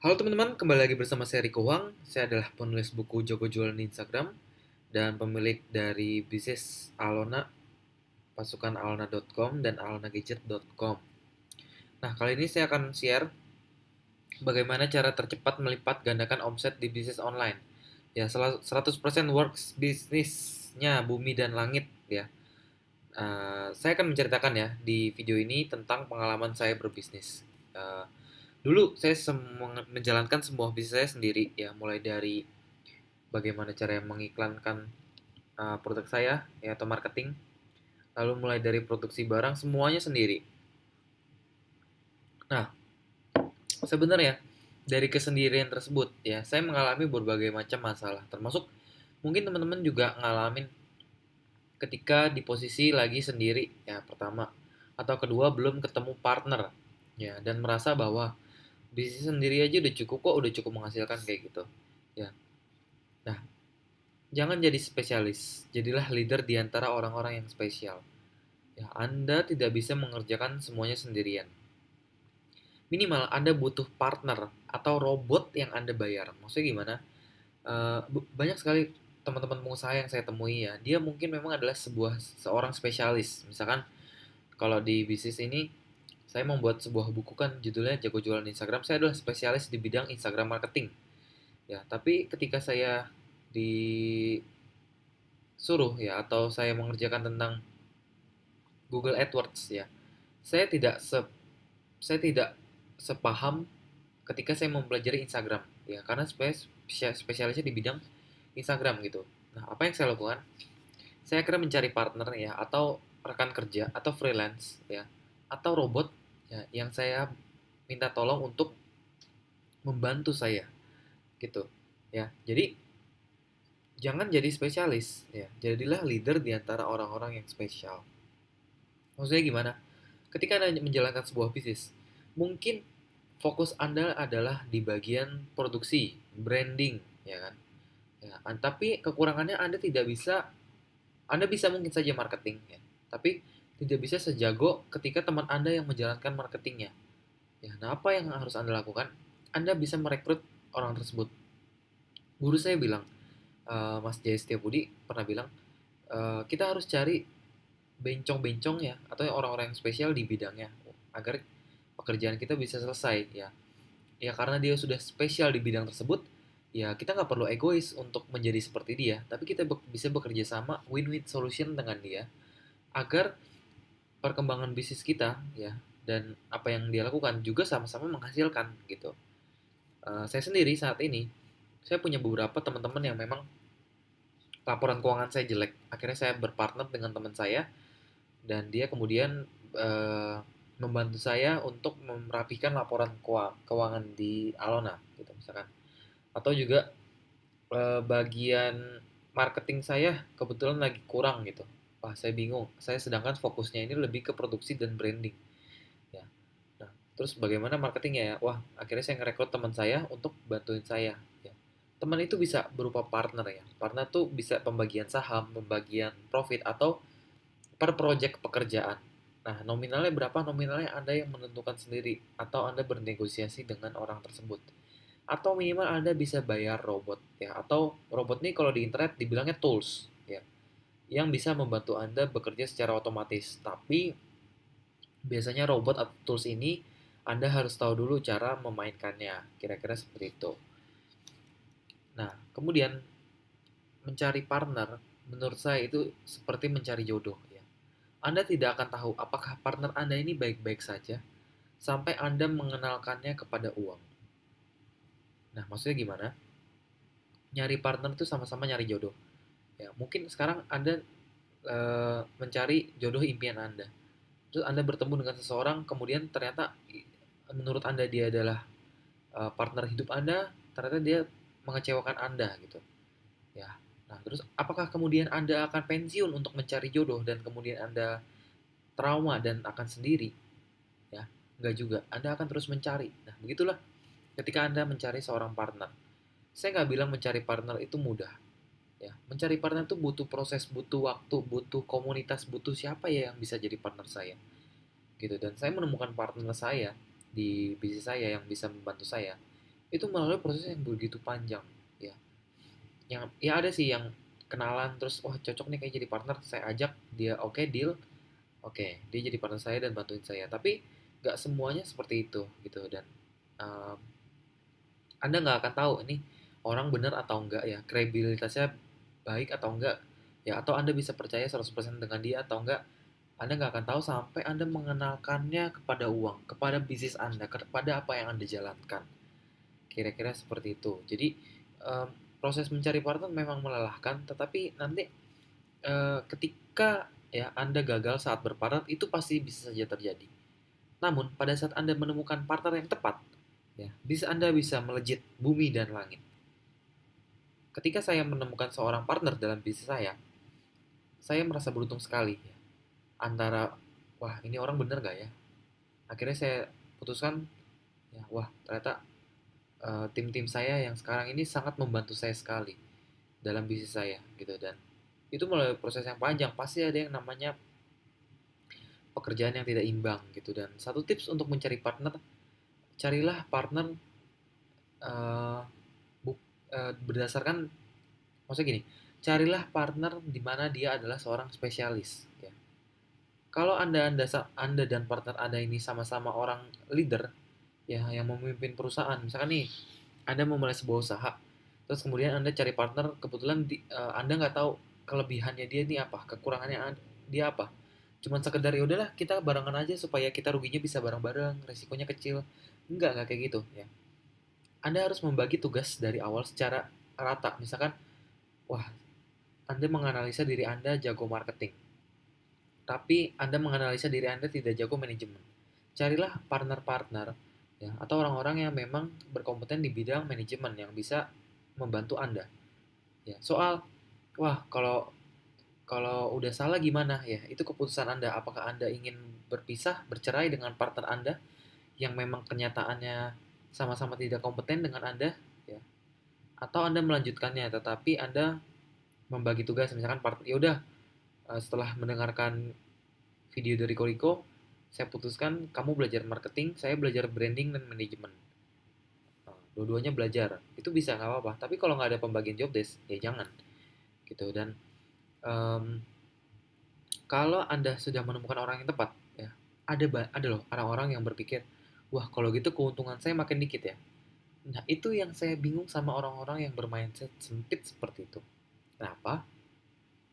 Halo teman-teman, kembali lagi bersama saya Riko Huang. Saya adalah penulis buku Joko Jualan di Instagram dan pemilik dari bisnis Alona, pasukanalona.com dan alonagadget.com. Nah, kali ini saya akan share bagaimana cara tercepat melipat gandakan omset di bisnis online. Ya, 100% works bisnisnya bumi dan langit ya. Saya akan menceritakan ya di video ini tentang pengalaman saya berbisnis. Uh, Dulu saya menjalankan sebuah bisnis saya sendiri ya, mulai dari bagaimana cara mengiklankan produk saya ya atau marketing, lalu mulai dari produksi barang semuanya sendiri. Nah, sebenarnya dari kesendirian tersebut ya saya mengalami berbagai macam masalah, termasuk mungkin teman-teman juga ngalamin ketika di posisi lagi sendiri ya, pertama atau kedua belum ketemu partner ya, dan merasa bahwa bisnis sendiri aja udah cukup kok, udah cukup menghasilkan kayak gitu ya. Nah, jangan jadi spesialis, jadilah leader di antara orang-orang yang spesial. Ya, Anda tidak bisa mengerjakan semuanya sendirian. Minimal Anda butuh partner atau robot yang Anda bayar. Maksudnya gimana? Banyak sekali teman-teman pengusaha yang saya temui ya, dia mungkin memang adalah seorang spesialis. Misalkan kalau di bisnis ini, saya membuat sebuah buku kan judulnya Jago Jualan Instagram. Saya adalah spesialis di bidang Instagram marketing. Ya, tapi ketika saya disuruh ya atau saya mengerjakan tentang Google AdWords ya, saya tidak se saya tidak sepaham ketika saya mempelajari Instagram ya, karena spesialisnya di bidang Instagram gitu. Nah, apa yang saya lakukan? Saya kira mencari partner ya, atau rekan kerja atau freelance ya, atau robot ya yang saya minta tolong untuk membantu saya gitu ya. Jadi jangan jadi spesialis ya, jadilah leader di antara orang-orang yang spesial. Maksudnya gimana? Ketika Anda menjalankan sebuah bisnis, mungkin fokus Anda adalah di bagian produksi, branding, ya kan? Ya, tapi kekurangannya Anda bisa mungkin saja marketing, ya, tapi tidak bisa sejago ketika teman Anda yang menjalankan marketingnya. Ya, nah apa yang harus Anda lakukan? Anda bisa merekrut orang tersebut. Guru saya bilang, Mas Jaya Setiabudi pernah bilang, kita harus cari bencong-bencong ya, atau orang-orang yang spesial di bidangnya, agar pekerjaan kita bisa selesai ya. Ya karena dia sudah spesial di bidang tersebut, ya kita nggak perlu egois untuk menjadi seperti dia, tapi kita bisa bekerja sama win-win solution dengan dia, agar perkembangan bisnis kita ya dan apa yang dia lakukan juga sama-sama menghasilkan gitu. Saya sendiri saat ini, saya punya beberapa teman-teman yang memang laporan keuangan saya jelek. Akhirnya saya berpartner dengan teman saya dan dia kemudian eh, membantu saya untuk merapikan laporan keuangan di Alona gitu misalkan. Atau juga bagian marketing saya kebetulan lagi kurang gitu. Wah, saya bingung. Saya sedangkan fokusnya ini lebih ke produksi dan branding ya. Nah, terus bagaimana marketingnya ya? Wah, akhirnya saya ngerekrut teman saya untuk bantuin saya ya. Teman itu bisa berupa partner ya. Partner tuh bisa pembagian saham, pembagian profit, atau per project pekerjaan. Nah, nominalnya berapa? Nominalnya Anda yang menentukan sendiri, atau Anda bernegosiasi dengan orang tersebut. Atau minimal Anda bisa bayar robot ya, atau robot ini kalau di internet dibilangnya tools ya, yang bisa membantu Anda bekerja secara otomatis. Tapi biasanya robot atau tools ini Anda harus tahu dulu cara memainkannya, kira-kira seperti itu. Nah, kemudian mencari partner menurut saya itu seperti mencari jodoh ya. Anda tidak akan tahu apakah partner Anda ini baik-baik saja sampai Anda mengenalkannya kepada uang. Nah, maksudnya gimana? Nyari partner itu sama-sama nyari jodoh. Ya, mungkin sekarang Anda mencari jodoh impian Anda. Terus Anda bertemu dengan seseorang, kemudian ternyata menurut Anda dia adalah partner hidup Anda, ternyata dia mengecewakan Anda gitu. Ya. Nah, terus apakah kemudian Anda akan pensiun untuk mencari jodoh dan kemudian Anda trauma dan akan sendiri? Ya, enggak juga. Anda akan terus mencari. Nah, begitulah ketika Anda mencari seorang partner. Saya nggak bilang mencari partner itu mudah. Ya, mencari partner itu butuh proses, butuh waktu, butuh komunitas, butuh siapa ya yang bisa jadi partner saya. Gitu. Dan saya menemukan partner saya di bisnis saya yang bisa membantu saya. itu melalui proses yang begitu panjang, ya. Yang ya ada sih yang kenalan terus wah cocok nih kayak jadi partner, saya ajak dia oke deal, oke dia jadi partner saya dan bantuin saya. Tapi nggak semuanya seperti itu gitu dan um, Anda nggak akan tahu ini orang benar atau enggak ya, kredibilitasnya baik atau enggak ya, atau Anda bisa percaya 100% dengan dia atau enggak. Anda nggak akan tahu sampai Anda mengenalkannya kepada uang, kepada bisnis Anda, kepada apa yang Anda jalankan. Kira-kira seperti itu. Jadi em, proses mencari partner memang melelahkan, tetapi nanti ketika ya Anda gagal saat berpartner itu pasti bisa saja terjadi. Namun pada saat Anda menemukan partner yang tepat, ya bisa Anda bisa melejit bumi dan langit. Ketika saya menemukan seorang partner dalam bisnis saya merasa beruntung sekali. Ya. Antara wah ini orang bener gak ya? Akhirnya saya putuskan ya wah ternyata tim-tim saya yang sekarang ini sangat membantu saya sekali dalam bisnis saya gitu dan itu melalui proses yang panjang pasti ada yang namanya pekerjaan yang tidak imbang gitu dan satu tips untuk mencari partner carilah partner eh, berdasarkan maksudnya gini carilah partner di mana dia adalah seorang spesialis ya kalau anda dan partner anda ini sama-sama orang leader ya yang memimpin perusahaan misalkan nih anda memulai sebuah usaha terus kemudian anda cari partner kebetulan anda nggak tahu kelebihannya dia ini apa kekurangannya dia apa cuman sekedar ya udahlah kita barengan aja supaya kita ruginya bisa bareng-bareng resikonya kecil enggak kayak gitu ya anda harus membagi tugas dari awal secara rata misalkan wah anda menganalisa diri anda jago marketing tapi anda menganalisa diri anda tidak jago manajemen carilah partner-partner ya atau orang-orang yang memang berkompeten di bidang manajemen yang bisa membantu anda ya soal wah kalau kalau udah salah gimana ya itu keputusan anda apakah anda ingin berpisah bercerai dengan partner anda yang memang kenyataannya sama-sama tidak kompeten dengan anda ya atau anda melanjutkannya tetapi anda membagi tugas misalkan partner ya udah setelah mendengarkan video dari Koriko saya putuskan kamu belajar marketing saya belajar branding dan manajemen. Nah, dua-duanya belajar itu bisa nggak apa-apa tapi kalau nggak ada pembagian job desk ya jangan gitu dan em, kalau anda sudah menemukan orang yang tepat ya ada loh orang-orang yang berpikir wah kalau gitu keuntungan saya makin dikit ya nah itu yang saya bingung sama orang-orang yang bermindset sempit seperti itu kenapa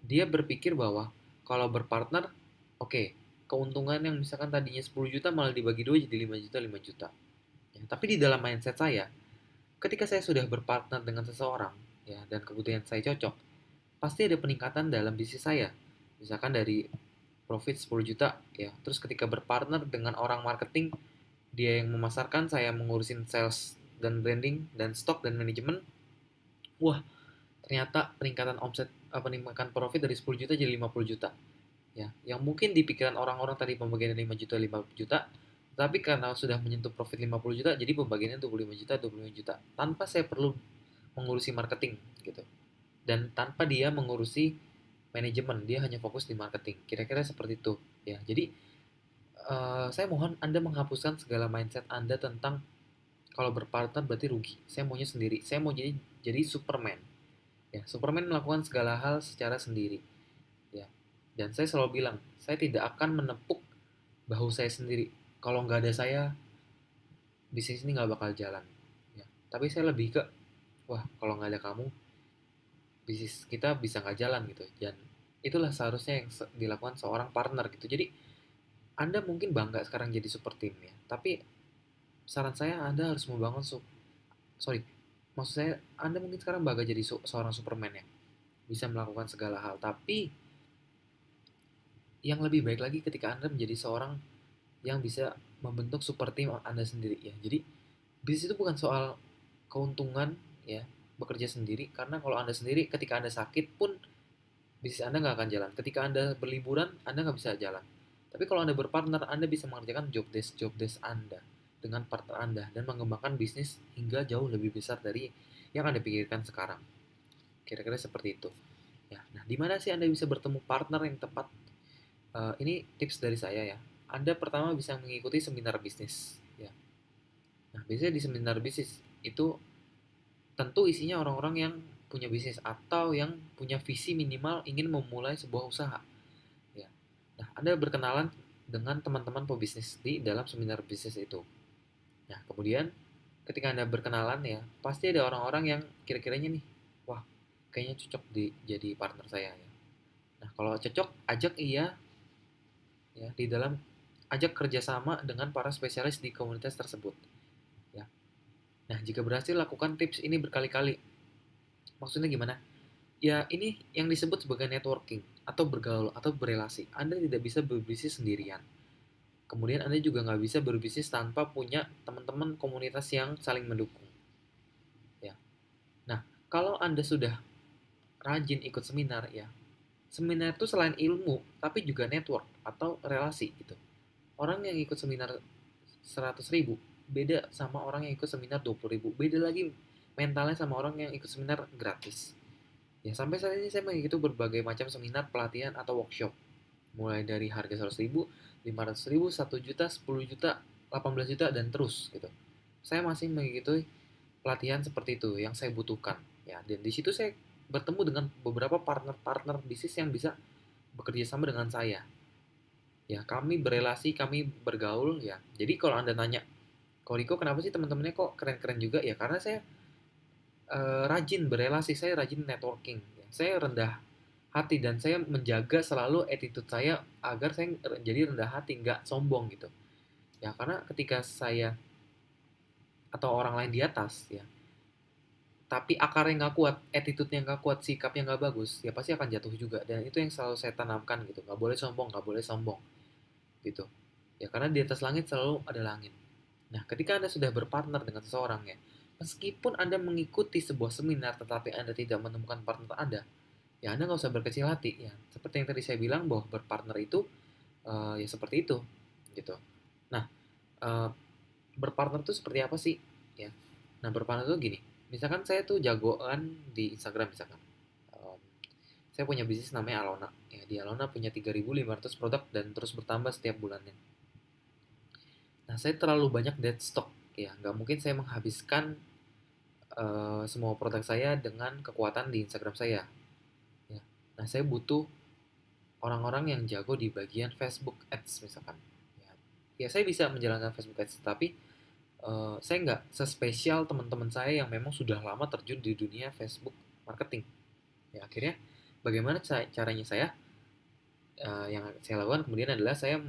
dia berpikir bahwa kalau berpartner oke keuntungan yang misalkan tadinya 10 juta malah dibagi dua jadi 5 juta ya, tapi di dalam mindset saya ketika saya sudah berpartner dengan seseorang ya dan kemudian saya cocok pasti ada peningkatan dalam bisnis saya misalkan dari profit 10 juta ya terus ketika berpartner dengan orang marketing dia yang memasarkan saya mengurusin sales dan branding dan stok dan manajemen wah ternyata peningkatan omset peningkatan profit dari 10 juta jadi 50 juta ya yang mungkin di pikiran orang-orang tadi pembagian 5 juta tapi karena sudah menyentuh profit 50 juta jadi pembagiannya 25 juta tanpa saya perlu mengurusi marketing gitu dan tanpa dia mengurusi manajemen dia hanya fokus di marketing kira-kira seperti itu ya jadi saya mohon Anda menghapuskan segala mindset Anda tentang kalau berpartner berarti rugi saya maunya sendiri saya mau jadi Superman ya Superman melakukan segala hal secara sendiri ya dan saya selalu bilang saya tidak akan menepuk bahu saya sendiri kalau nggak ada saya bisnis ini nggak bakal jalan ya tapi saya lebih ke wah kalau nggak ada kamu bisnis kita bisa nggak jalan gitu dan itulah seharusnya yang dilakukan seorang partner gitu jadi anda mungkin bangga sekarang jadi super team ya tapi saran saya anda harus membangun sorry maksud saya anda mungkin sekarang bangga jadi seorang superman ya bisa melakukan segala hal tapi yang lebih baik lagi ketika anda menjadi seorang yang bisa membentuk super team anda sendiri ya jadi bisnis itu bukan soal keuntungan ya bekerja sendiri karena kalau anda sendiri ketika anda sakit pun bisnis anda nggak akan jalan ketika anda berliburan anda nggak bisa jalan tapi kalau anda berpartner anda bisa mengerjakan job desk anda dengan partner anda dan mengembangkan bisnis hingga jauh lebih besar dari yang anda pikirkan sekarang kira-kira seperti itu ya nah di mana sih anda bisa bertemu partner yang tepat. Ini tips dari saya ya anda pertama bisa mengikuti seminar bisnis ya nah biasanya di seminar bisnis itu tentu isinya orang-orang yang punya bisnis atau yang punya visi minimal ingin memulai sebuah usaha. Ya. Nah, Anda berkenalan dengan teman-teman pebisnis di dalam seminar bisnis itu. Nah, kemudian ketika Anda berkenalan ya, pasti ada orang-orang yang kira-kiranya nih, wah, kayaknya cocok jadi partner saya ya. Nah, kalau cocok, ajak iya ya di dalam ajak kerjasama dengan para spesialis di komunitas tersebut. Ya. Nah, jika berhasil lakukan tips ini berkali-kali. Maksudnya gimana? Ya, ini yang disebut sebagai networking atau bergaul atau berelasi. Anda tidak bisa berbisnis sendirian. Kemudian Anda juga nggak bisa berbisnis tanpa punya teman-teman komunitas yang saling mendukung. Ya. Nah, kalau Anda sudah rajin ikut seminar ya, seminar itu selain ilmu, tapi juga network atau relasi gitu. Orang yang ikut seminar 100.000 beda sama orang yang ikut seminar 20.000. Beda lagi mentalnya sama orang yang ikut seminar gratis. Ya, sampai saat ini saya mengikuti berbagai macam seminar, pelatihan, atau workshop. Mulai dari harga 100.000, 500.000, 1 juta, 10 juta, 18 juta, dan terus gitu. Saya masih mengikuti pelatihan seperti itu yang saya butuhkan. Ya, dan di situ saya bertemu dengan beberapa partner-partner bisnis yang bisa bekerja sama dengan saya. Ya, kami berelasi, kami bergaul ya. Jadi kalau Anda nanya, "Kok Riko kenapa sih teman-temannya kok keren-keren juga?" Ya karena saya rajin berelasi, saya rajin networking. Ya. Saya rendah hati dan saya menjaga selalu attitude saya agar saya jadi rendah hati, nggak sombong gitu. Ya karena ketika saya atau orang lain di atas ya, tapi akarnya nggak kuat, attitude-nya nggak kuat, sikapnya nggak bagus, ya pasti akan jatuh juga. Dan itu yang selalu saya tanamkan gitu. Nggak boleh sombong, nggak boleh sombong gitu. Ya karena di atas langit selalu ada langit. Nah, ketika Anda sudah berpartner dengan seseorang ya, meskipun Anda mengikuti sebuah seminar tetapi Anda tidak menemukan partner Anda, ya Anda nggak usah berkecil hati ya. Seperti yang tadi saya bilang bahwa berpartner itu ya seperti itu gitu. Nah, eh, berpartner itu seperti apa sih? Ya. Nah, berpartner itu gini. Misalkan saya tuh jagoan di Instagram misalkan. Em, saya punya bisnis namanya Alona. Ya, di Alona punya 3.500 produk dan terus bertambah setiap bulannya. Nah, saya terlalu banyak dead stock ya. Nggak mungkin saya menghabiskan semua produk saya dengan kekuatan di Instagram saya. Ya. Nah, saya butuh orang-orang yang jago di bagian Facebook Ads misalkan. Ya, ya saya bisa menjalankan Facebook Ads, tapi saya nggak sespesial teman-teman saya yang memang sudah lama terjun di dunia Facebook marketing. Ya, akhirnya bagaimana caranya saya yang saya lakukan kemudian adalah saya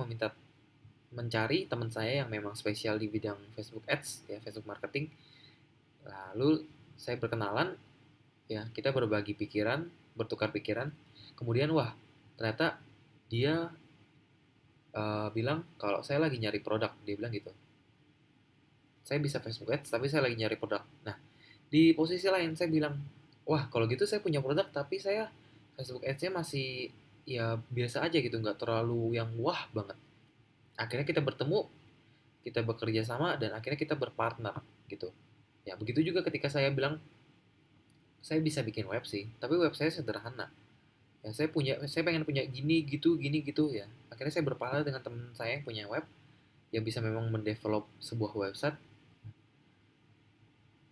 mencari teman saya yang memang spesial di bidang Facebook Ads, ya Facebook marketing. Lalu saya berkenalan, ya kita berbagi pikiran, bertukar pikiran. Kemudian wah ternyata dia bilang kalau saya lagi nyari produk, dia bilang gitu. Saya bisa Facebook Ads, tapi saya lagi nyari produk. Nah, di posisi lain saya bilang, wah kalau gitu saya punya produk, tapi saya Facebook Ads-nya masih ya biasa aja gitu, nggak terlalu yang wah banget. Akhirnya kita bertemu, kita bekerja sama, dan akhirnya kita berpartner gitu. Ya begitu juga ketika saya bilang, saya bisa bikin web sih, tapi web saya sederhana. Ya saya pengen punya gini gitu ya. Akhirnya saya berpartner dengan teman saya yang punya web, yang bisa memang mendevelop sebuah website.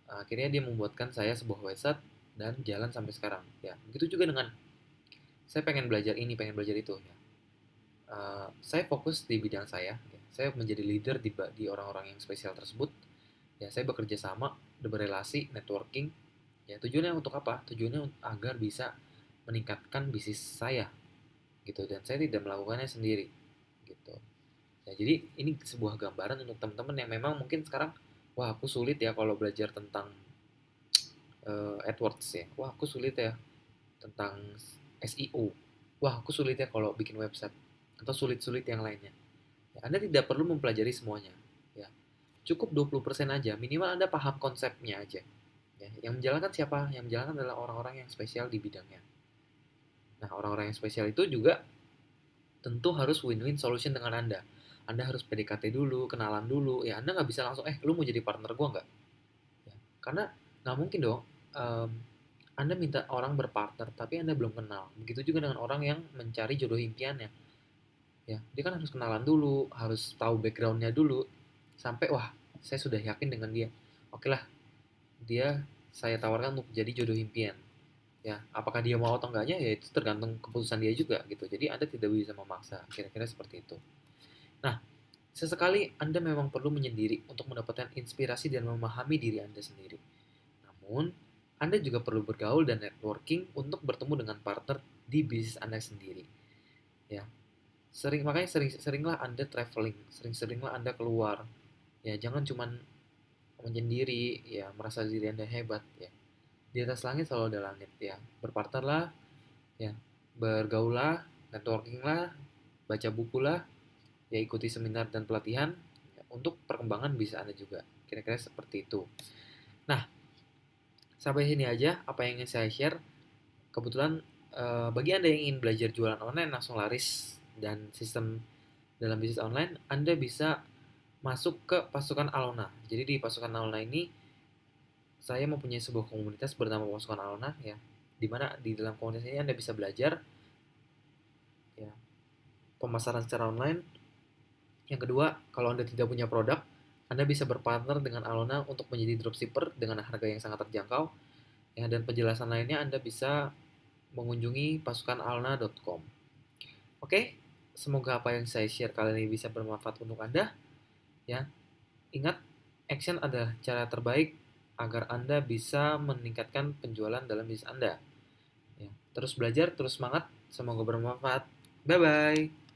Akhirnya dia membuatkan saya sebuah website dan jalan sampai sekarang. Ya, begitu juga dengan saya pengen belajar ini, pengen belajar itu. Ya. Saya fokus di bidang saya. Ya. Saya menjadi leader di orang-orang yang spesial tersebut. Ya, saya bekerja sama, berrelasi, networking. Ya, tujuannya untuk apa? Tujuannya agar bisa meningkatkan bisnis saya, gitu. Dan saya tidak melakukannya sendiri, gitu. Ya, jadi ini sebuah gambaran untuk teman-teman yang memang mungkin sekarang, wah aku sulit ya kalau belajar tentang AdWords ya. Wah, aku sulit ya tentang SEO. Wah, aku sulit ya kalau bikin website atau sulit-sulit yang lainnya. Ya, Anda tidak perlu mempelajari semuanya. Ya, cukup 20% aja, minimal Anda paham konsepnya aja. Ya, yang menjalankan siapa? Yang menjalankan adalah orang-orang yang spesial di bidangnya. Nah, orang-orang yang spesial itu juga tentu harus win-win solution dengan Anda. Anda harus PDKT dulu, kenalan dulu. Ya, Anda nggak bisa langsung, lu mau jadi partner gua nggak? Ya, karena nggak mungkin dong. em, Anda minta orang berpartner, tapi Anda belum kenal. Begitu juga dengan orang yang mencari jodoh impiannya. Ya, dia kan harus kenalan dulu, harus tahu backgroundnya dulu, sampai wah, saya sudah yakin dengan dia. Oke lah, saya tawarkan untuk jadi jodoh impian. Ya, apakah dia mau atau enggaknya ya itu tergantung keputusan dia juga gitu. Jadi Anda tidak bisa memaksa, kira-kira seperti itu. Nah, sesekali Anda memang perlu menyendiri untuk mendapatkan inspirasi dan memahami diri Anda sendiri. Namun, Anda juga perlu bergaul dan networking untuk bertemu dengan partner di bisnis Anda sendiri. Ya, makanya sering-seringlah Anda traveling, sering-seringlah Anda keluar. Ya, jangan cuman menyendiri, ya merasa diri Anda hebat. Ya, di atas langit selalu ada langit. Ya, berpartnerlah, ya bergaullah, networkinglah, baca bukulah, ya ikuti seminar dan pelatihan ya, untuk perkembangan bisnis Anda juga. Kira-kira seperti itu. Nah, sampai sini aja apa yang ingin saya share. Kebetulan bagi Anda yang ingin belajar jualan online langsung laris dan sistem dalam bisnis online, Anda bisa masuk ke pasukan Alona. Jadi di pasukan Alona ini saya mempunyai sebuah komunitas bernama pasukan Alona ya, di mana di dalam komunitas ini Anda bisa belajar ya pemasaran secara online. Yang kedua, kalau Anda tidak punya produk, Anda bisa berpartner dengan Alona untuk menjadi dropshipper dengan harga yang sangat terjangkau. Ya, dan penjelasan lainnya Anda bisa mengunjungi pasukanalna.com. Oke, semoga apa yang saya share kali ini bisa bermanfaat untuk Anda. Ya, ingat, action adalah cara terbaik agar Anda bisa meningkatkan penjualan dalam bisnis Anda. Ya, terus belajar, terus semangat. Semoga bermanfaat. Bye bye.